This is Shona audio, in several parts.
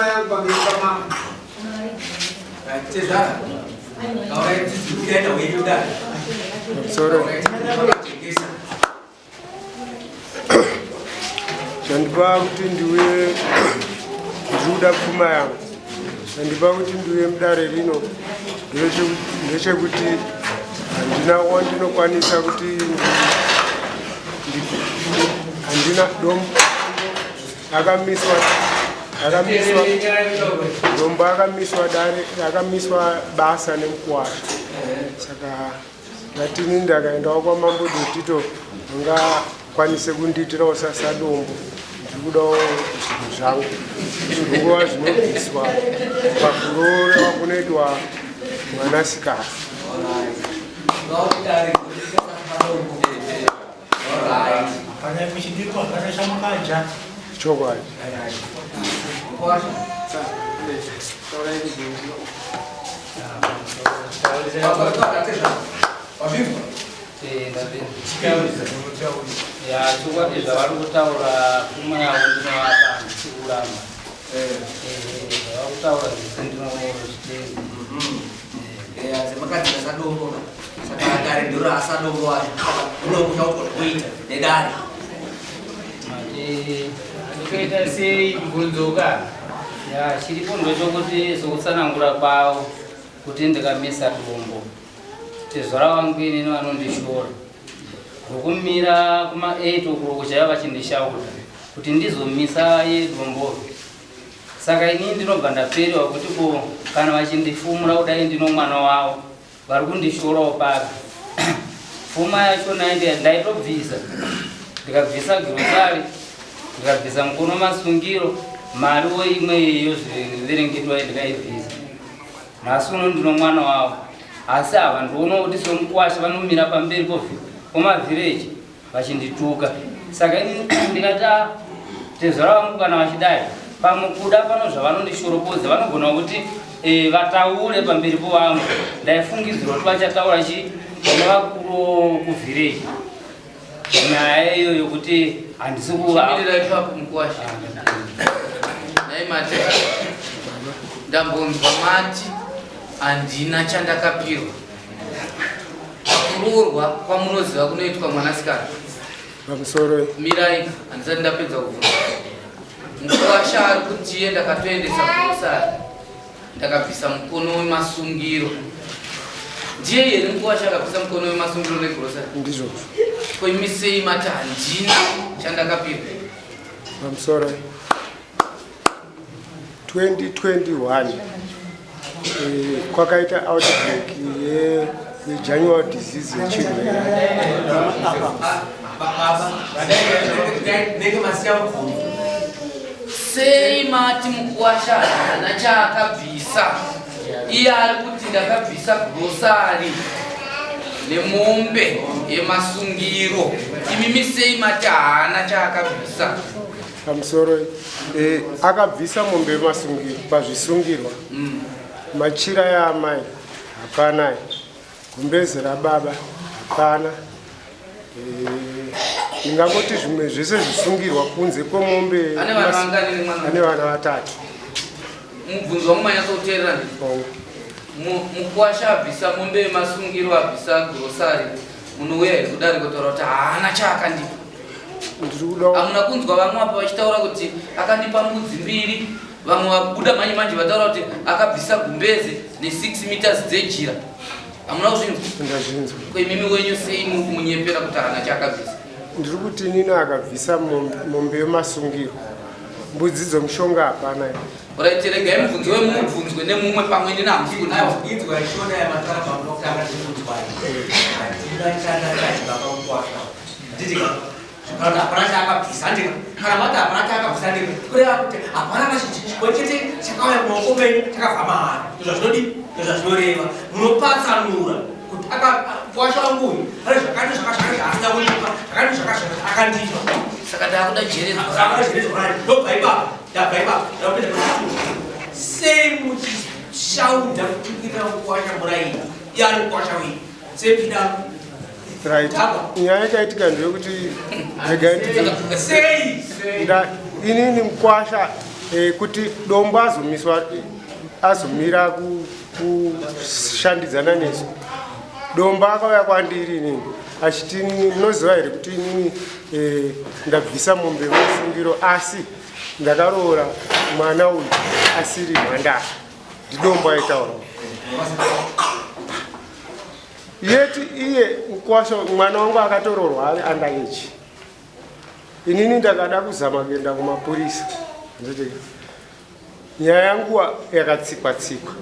yang bagi sama. Sorry. Jandiba kuti ndiwe Juda pfuma yangu. Jandiba kuti ndiwe mudare rino ndechekuti handina wandinokwanisa kuti handina dombo akamiswa basa nemukuwasha. Saka ngatini ndakaendawo kwamambo Dotito angakwanise kundiitirawo sasa dombo. Ndikudawo zvinhu zvangu nguva zvinobviswa pakurooreva kunoitwa mwanasikana. Chokwadi. Ya chokwadi zvavari kutaura pfuma yavo ndinovapa ndichikuramba vakutaura zvese ndinochitenga semakadzika sadombo saka dare ndiro asadombo wacho unokuta kuita nedare ndikuita sei kubvunzuka chiripo ndochokuti sokutsanangura kwavo kuti ndikamisa dombo tezvara wangu inini vanondishora ndokumira kuma8 o'clock chaiva vachindishaura kuti ndizomisa yedombo. Saka inini ndinobva ndaperiwa kuti kana vachindifumura kudai ndino mwana wavo vari kundishorawo papi. Pfuma yachona ndaitobvisa ndikabvisa grosari ndikabvisa mukono masungiro mariwo imwe yozviverengetwa ndikaibvisa. Nhasi uno ndino mwana wavo asi ava ndioona kuti somukuwasha vanomira pamberi pomavhireji vachindituka. Saka ini ndikati tezvara vangu kana vachidai pamukuda pano zvavanondishoropodza vanogona kuti vataure pamberi povangu. Ndaifungidzirwa kuti vachataura nevakuru kuvhireji nyaya iyoyo yokuti handisi naimate ndambonzwa mati handina chandakapirwa kuroorwa kwamunoziva kunoitwa mwanasikana pamusoro mirai handisati ndapedza kuvhura mukuwasha ari kutiye ndakatoendesa kurosari ndakabvisa mukono wemasungiro. Ndiye here mukuwasha akabvisa mukono wemasungiro negrosari ndizvo koimisei mati handina chandakapirwa pamusoro 2021 kwakaita outbreak yejanuary disease yechirwere. sei mati mukuwasha hana chaakabvisa iye ari kuti ndakabvisa grosari nemombe yemasungiro imimi sei mati haana chaakabvisa pamusoro akabvisa mombe yemasungiro pazvisungirwa machira yaamai hapana, gumbezi rababa hapana. Ndingangoti zvimwe zvese zvisungirwa kunze kwemombe ane vana vangani nemwana ane vana 3. mubvunzo wamumanyatsoteerera mukuwasha abvisa mombe yemasungiro abvisa grosari munouya here kudari kutaura kuti haana chaakandipa. Hamuna kunzwa vamwe apa vachitaura kuti akandipa mbudzi 2, vamwe vabuda manje manje vataura kuti akabvisa gumbeze ne6 meters dzejira. Hamuna kuzvinzwa? Ndazvinzwa. Koimimi wenyu sei munyepera kuti haana chaakabvisa? Ndiri kuti inini akabvisa mombe yemasungiro, mbudzi dzomushonga hapana. Alright, regai mubvunzo wemubvunzwe nemumwe pamwe ndinamusi kuti inzwa ishona yamatara pamukanga ndibvunzwa handina chandakati vakamukwasha nditi kana hapana chaakabvisa ndika kana mati hapana chaakabvisa ndika kureva kuti hapana chikochete chakauya mumaoko menyu chakabva mahara. Ndozvazvinodi ndozvazvinoreva munopatsanura kuti akakwasha wanguyu ane zvakati zvakashaka zvaasina kuipa zvakati zvakashaka akandipa saka ndakuda jerezwa ndobva ipapo ndabva ipapo ndapedza sei muchishauda kutukira kukwasha muraini iani kukwasha wini sepinda right. Nyaya yakaitika ndeyekuti sei inini mukwasha kuti dombo azomira kushandidzana nesu. Dombo akauya kwandiri inini achiti munoziva here kuti inini ndabvisa mombe musungiro asi ndakaroora mwana uyu asiri mhandara. Ndidombo aitaura yeti iye kwasho mwana wangu akatoroorwa ari underage. Inini ndakada kuzama kuenda kumapurisa. Nyaya yangu yakatsikwa-tsikwa.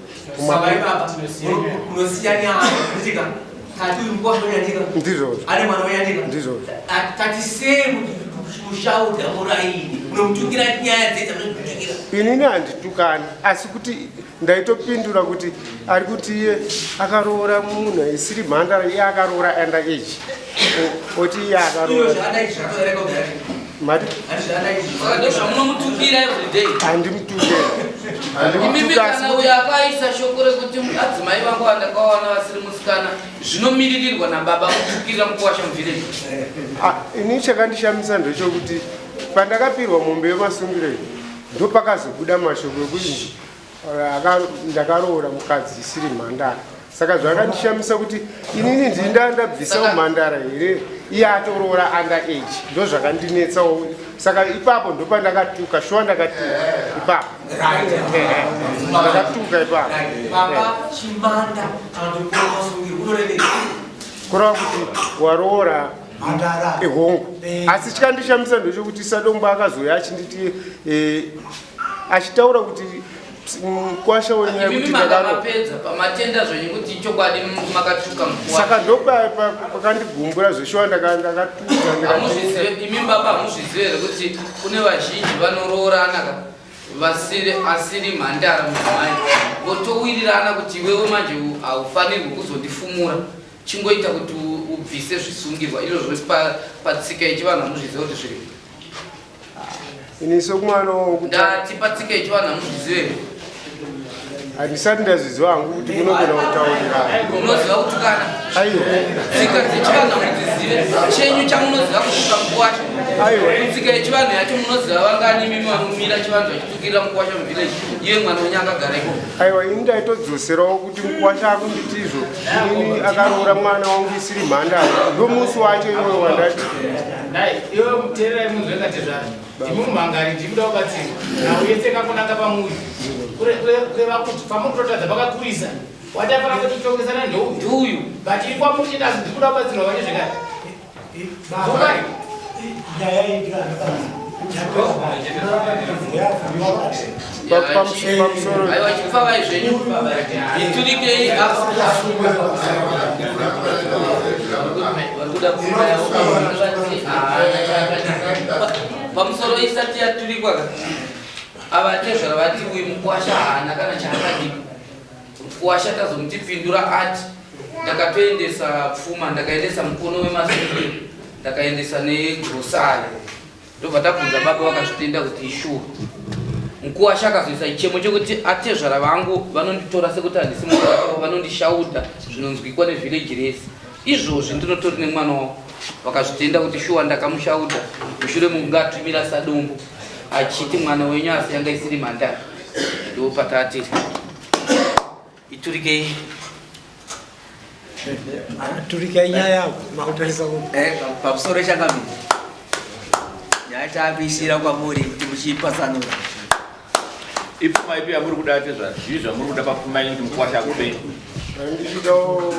Ndizvo. Inini handitukani asi kuti ndaitopindura kuti ari kuti iye akaroora munhu isiri mhandara, iye akaroora underage. Oti iye akaroora imimi kana uyo akaisa shoko rekuti adzimai vangu vandakaona vasiri musikana zvinomiririrwa nababa kutukirira mukuwasha muvhireji. Ini chakandishamisa ndechokuti pandakapirwa mombe yemasungiro ndo pakazobuda mashoko ekuti ndakaroora mukadzi isiri mhandara. Saka zvakandishamisa kuti inini ndabvisa umhandara here, iye atoroora underage. Ndo zvakandinetsawo. Saka ipapo ndo pandakatuka, shuwa ndakatuka ipapo. Ndakatuka ipapo. Kureva kuti waroora ihongo. Asi chikandishamisa ndechokuti Sadombo akazouya achinditi achitaura kuti kwasha wenyaya kuti ndakapedza pamatenda zvenyu kuti chokwadi makatuka mukwa. Saka ndo pakandigumbura zveshuwa ndakatuka. Imi baba hamuzvizive here kuti kune vazhinji vanoroorana asiri mhandara mudzimai votowirirana kuti iwewe manje haufanirwi kuzondifumura, chingoita kuti ubvise zvisungirwa. Izvozvo patsika yechivanhu hamuzvizive kuti zviri. Ini sokumwana wangu ndati patsika yechivanhu hamuzvizive. Handisati ndazviziva hangu kuti munogona kutaurira. Munoziva kutukana? Tsika dzechivanhu hamudzizive. Chenyu chamunoziva kutuka mukuwasha. Tsika yechivanhu yacho munoziva vangani imimi vanomira chivanhu vachitukirira mukuwasha muvhileji. Iye mwana wenyu akagareko. Aiwa, ini ndaitodzoserawo kuti mukuwasha akunditi izvo. Inini akaroora mwana wangu isiri mhandara. Ndo musi wacho iwoyo wandati. Iwe muteererai munzvengatezvaro. Ndimi mumhangari ndikuda kubatsirwa. Nawe yese kakunaka pamuri. Kureva kuti pamukutotadza pakakurisa. Watafana kutitongezana ndouyu. But iri kwamuri ndazi ndikuda kubatsirwa vane zvekare. Aiwa chifavai zvenyu iturikei pamusoro isati yaturikwa avatezvara vati uyu mukuwasha haana kana chaakadipa. Mukuwasha tazomutipindura ati ndakatoendesa pfuma, ndakaendesa mukono wemasungiro, ndakaendesa negrosari. Ndobva tabvunza baba vakazvitenda kuti ishuwa. Mukuwasha akazoisa chichemo chekuti atezvara vangu vanonditora sekuti handisi mukuwasha, vanondishauda zvinonzwikwa nevhileji rese. Izvozvi ndinotori nemwana wavo vakazvitenda kuti shuwa ndakamushauda. Mushure mungatumira Sadombo achiti mwana wenyu asi yanga isiri mhandara. Ndo patatiri iturikei. Turikei nyaya yangu makutarisa kuti pamusoro changamira nyaya tapisira kwamuri kuti muchipasanura ipfuma ipi yamuri kuda tezva zvizvo muri kuda papfuma yenyu kuti mukuwasha akupei. Ndichidawo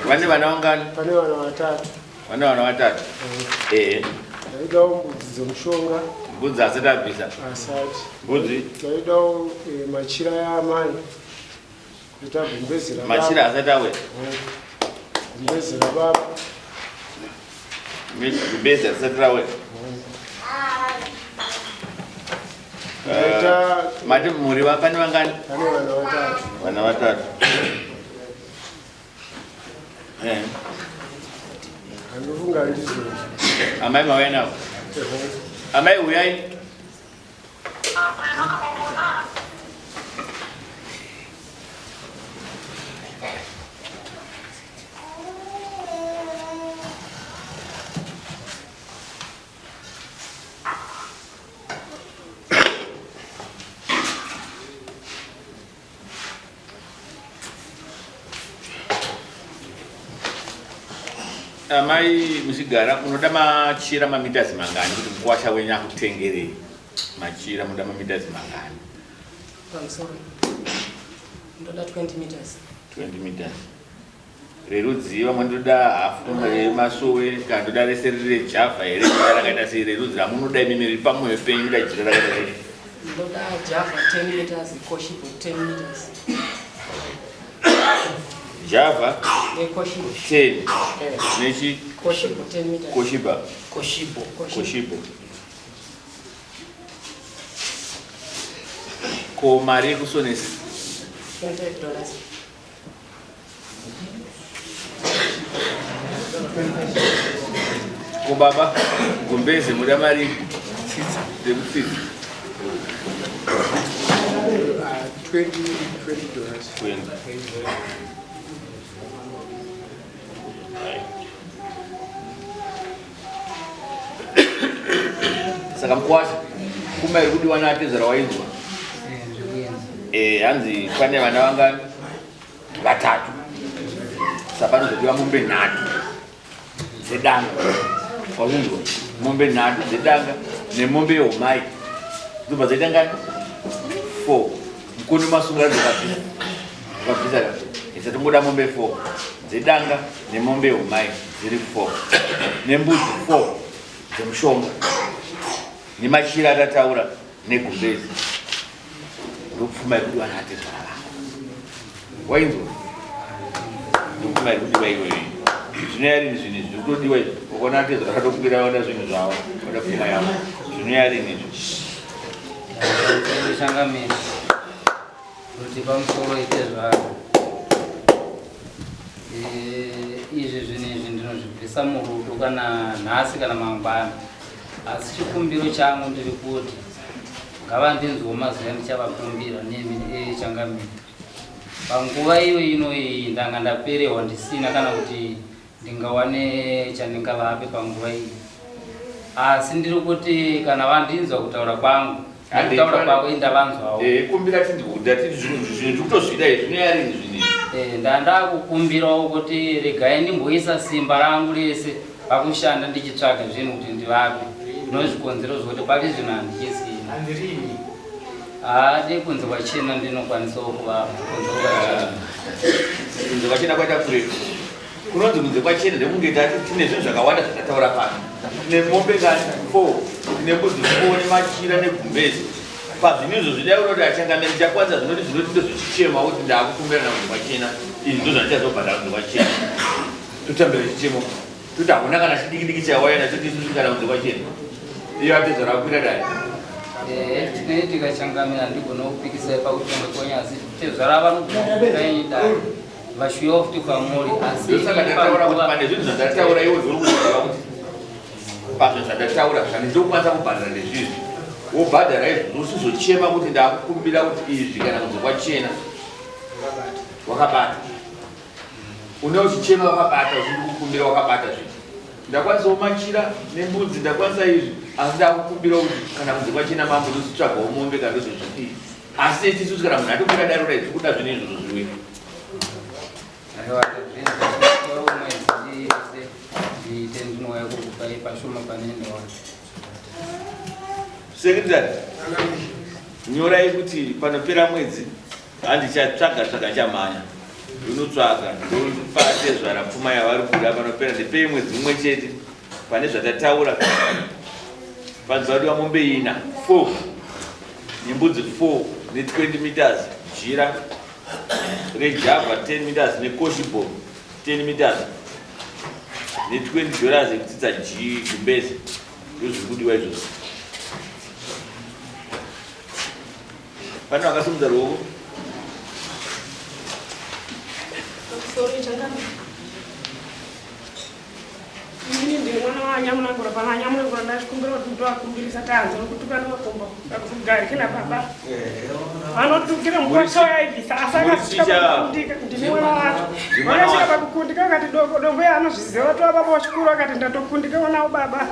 vane vana vangani? pane vana vatatu. Vane vana vatatu. Ndaidawo mbudzi dzomushonga. Mbudzi asati abvisa? Asati. Mbudzi? Ndaidawo machira yaamai kuti abvembezera baba. Machira asati awe? Bvembezera baba. Beza risati rawe? Mati muri pane vangani? Pane vana vatatu. Vana vatatu. Anofunga ndizvo. Amai mauya navo? Amai uyai. Amai musigara unoda machira mamitazi mangani kuti mukwasha wenyu akutengerei? Machira munoda mamitazi mangani? I'm sorry. Ndoda 20 meters. 20 meters. Rerudziva mwandoda hafu yemasowe kana ndoda rese riri Java here rakaita sei rerudzi ramunoda imimi riri pamwoyo penyu da jira rakaita sei? Ndoda Java 10 meters, Koshibo 10 meters. Java Koshibo 10. Nechi Koshibo 10 meters. Koshibo. Ko mari kusonesa $25. ko baba Gumbezi muda mari $20. Saka mkwasha kuma irudi wana atezera waizwa hanzi pane vana vangani 3 sapano zodiwa mombe 3 dzedanga wazvinzwa mombe 3 dzedanga nemombe yeumai dzobva dzaita ngani 4 mukoni masunga dzokabvisa isatongoda mombe 4 dzedanga nemombe yeumai dziri 4 nembudzi 4 dzemushonga nemachira atataura neGumbezi ndopfuma yekuti vana atezwa vako wainzwa ndopfuma yekuti vaiwe zvinoyarini zvinhu izvi kutodiwa izvi ukona atezwa akatokumbira vada zvinhu zvavo vada pfuma yavo zvinoyarini izvi changamiri kuti pamusoro itezvaro izvi zvinhu izvi ndinozvibvisa murudo kana nhasi kana mangwana asi chikumbiro changu ndiri kuti ngavandinzwo mazuva ndichavakumbira nemi changamiri panguva iyo inoyi ndanga ndaperehwa ndisina kana kuti ndingawane chandingavape panguva iyi asi ndiri kuti kana vandinzwa kutaura kwangu kutaura kwavo indavanzwawo kumbira tindiuda titi zvinhu kutozvida izvi zvinoyarini zvinhu ndandakukumbirawo kuti regai ndimboisa simba rangu rese pakushanda ndichitsvaga zvinhu kuti ndivape nozvikonzero zvokuti pari zvinhu handichisina haadi kunze kwachena ndinokwanisawo kuvapa kunze kwachena kwaita kurefu kunonzi kunze kwachena ndekunge tine zvinhu zvakawanda zvatataura pano tine mombe ngani 4 tine mbudzi 4 nemachira neGumbezi pazvinhu izvo zvidai unoti achangamiri ndichakwanisa zvinoti zvinotinde zvichichema kuti ndaakukumbira nakunze kwachena izvi ndo zvandichazobhadhara kunze kwachena totambira chichemo kuti hakuna kana chidiki chawaya nacho tisusu kana kunze kwachena iyo atezvara kuita dai tinoitika changamira ndigona kupikisai pakutonga konyasi tezvara vanogaaida vashuya futi kwamuri asisaka ndataura kuti pane zvinhu zvandataura iwo zviri kuziva kuti pazvo zvandataura kana ndokwanisa kubhadhara nezvizvi wobhadhara izvo usizochema kuti ndakukumbira kuti izvi kana kunze kwachena wakabata une uchichema wakabata zviri kukumbira wakabata zvinhu ndakwanisawo machira nembudzi ndakwanisa izvi asi ndakukumbira kuti kana kunze kwachena mambo ndositsvagawo mombe kana ndozozvii asi tisusu kana munhu atokumbira daro dai tikuda zvinhu izvozvo zviwe sekretary nyorai kuti panopera mwedzi handichatsvaga chamhanya unotsvaga ndopatezvara pfuma yavari kuda panopera ndipei mwedzi umwe chete pane zvatataura panzi vadiwa mombe 4 nembudzi 4 ne20 meters jira reJava 10 meters neKoshibo 10 meters ne$20 ekutsitsa Gumbezi ndozviri kudiwa izvozvo pane vakasimudza ruoko ini ndi mwana wa nyamunangura pana nyamunangura ndachikumbira kuti ndoakumbirisa tanzo nokutuka nomakomba akugari kina baba anotukira mukwachoya ibvisa asaka ndine mwana wacho vakasvika pakukundika akati dombo anozviziva tova baba wachikuru akati ndatokundika mwanawo baba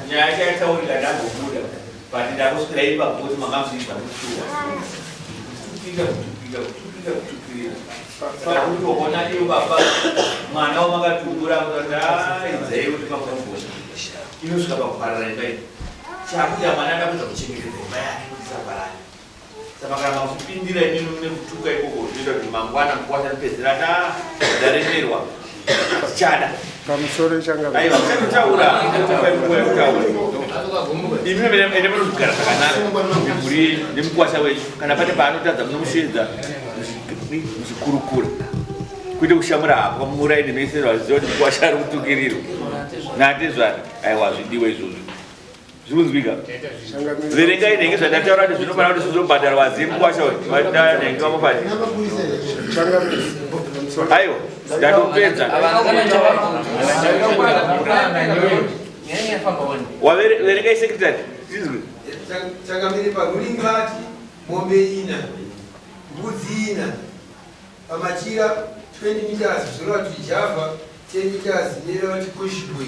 Nyaya tauri la damu muda but ndaku scribe because mama msiba kuchua kupiga sababu unaona hiyo baba mwana wa makatungura mtanda izai kuti makamboza iyo sikaba kuparara ndai chakuya mwana ndakuza kuchengetedza baya kusaparana saka kana kupindira nini nekutuka ikoko zvinoita kuti mangwana mkwata pedzera daremerwa chada pamusoro changa aiwa chakutaura ine munogara zvakanaka muri nemukwasha wenyu kana pane paanotadza munomusvedza muchikurukura kuite kushamura hapo murai nemesero vaziva kuti mukwasha ari kutukirirwa natezvara aiwa zvidiwa izvozvo zvikunzwika verengai nenge zvandataura kuti zvinofana kuti zvizobhadhara vazivi mukwasha uyu vadanenge vamapati aiwa ndatopedza waverengai sekretari chakamire paruringati mombe ina mbudzi ina pamachira 20 meters zvoreva kuti java 10 meters nereva kuti kushboy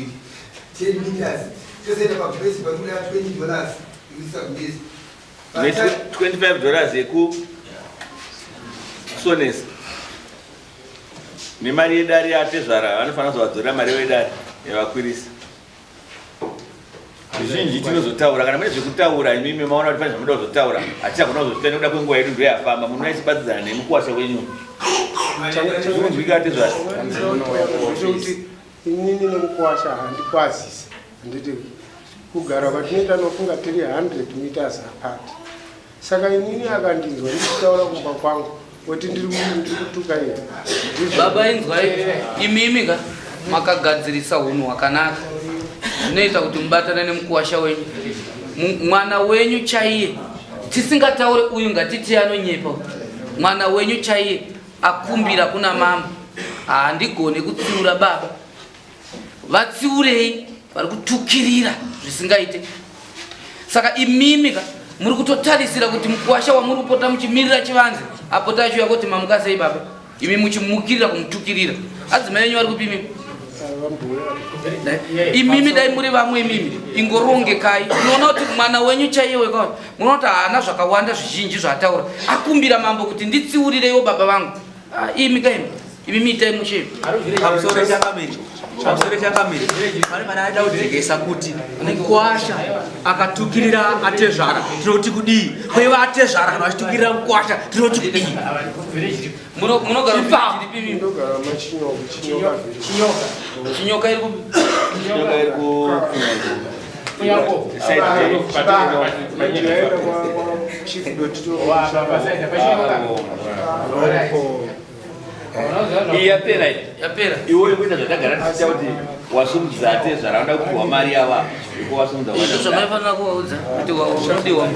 10 meters tozoenda pabesi pakuda $20 ikuisa kumbesi $25 yeku sonesa nemari yedare yatezvara vanofanira kuzovadzorera mari yedare yavakwirisa zvizhinji tinozotaura kana mune zvekutaura imimi maona kuti pane zvamunoda kuzotaura hatichagona kuzozvita nekuda kwenguva yedu ndoyafamba munoichibatsidzana nemukuwasha wenyu zvikunzwika atezvara kuti inini nemukuwasha handikwazisa handiti kugara kwatinoita nofunga tiri 100 meters apart saka inini akandinzwa ndichitaura kumba kwangu kuti ndiri kutuka ine baba inzwai imimi ka makagadzirisa unhu hwakanaka zvinoita kuti mubatane nemukuwasha wenyu mwana wenyu chaiye tisingataure uyu ngatiti anonyepa mwana wenyu chaiye akumbira kuna mama handigone kutsiura baba vatsiurei vari kutukirira zvisingaite saka imimi ka muri kutotarisira kuti mukuwasha wamuri kupota muchimirira chivanze apota achiuya kuti mamukasei baba imi muchimukirira kumutukirira adzimai enyu vari kupimimi imimi dai muri vamwe imimi ingorongekai munoona kuti mwana wenyu chaiwe kwa munoona kuti haana zvakawanda zvizhinji zvataura akumbira mambo kuti nditsiurireiwo baba vangu imi kaimi imimi itai mushevi pamusoro chakamiri pane mana aida kudzegesa kuti mukuwasha akatukirira atezvara tinoti kudii kweva atezvara kana vachitukirira mukuwasha tinoti kudii munogara chinyoka iri yapera iwe kuita zvatagara tichiita kuti wasumudza atezvara vanoda kupiwa mari yava iko wasumudza izvo zvamaifanira kuvaudza kuti unodiwa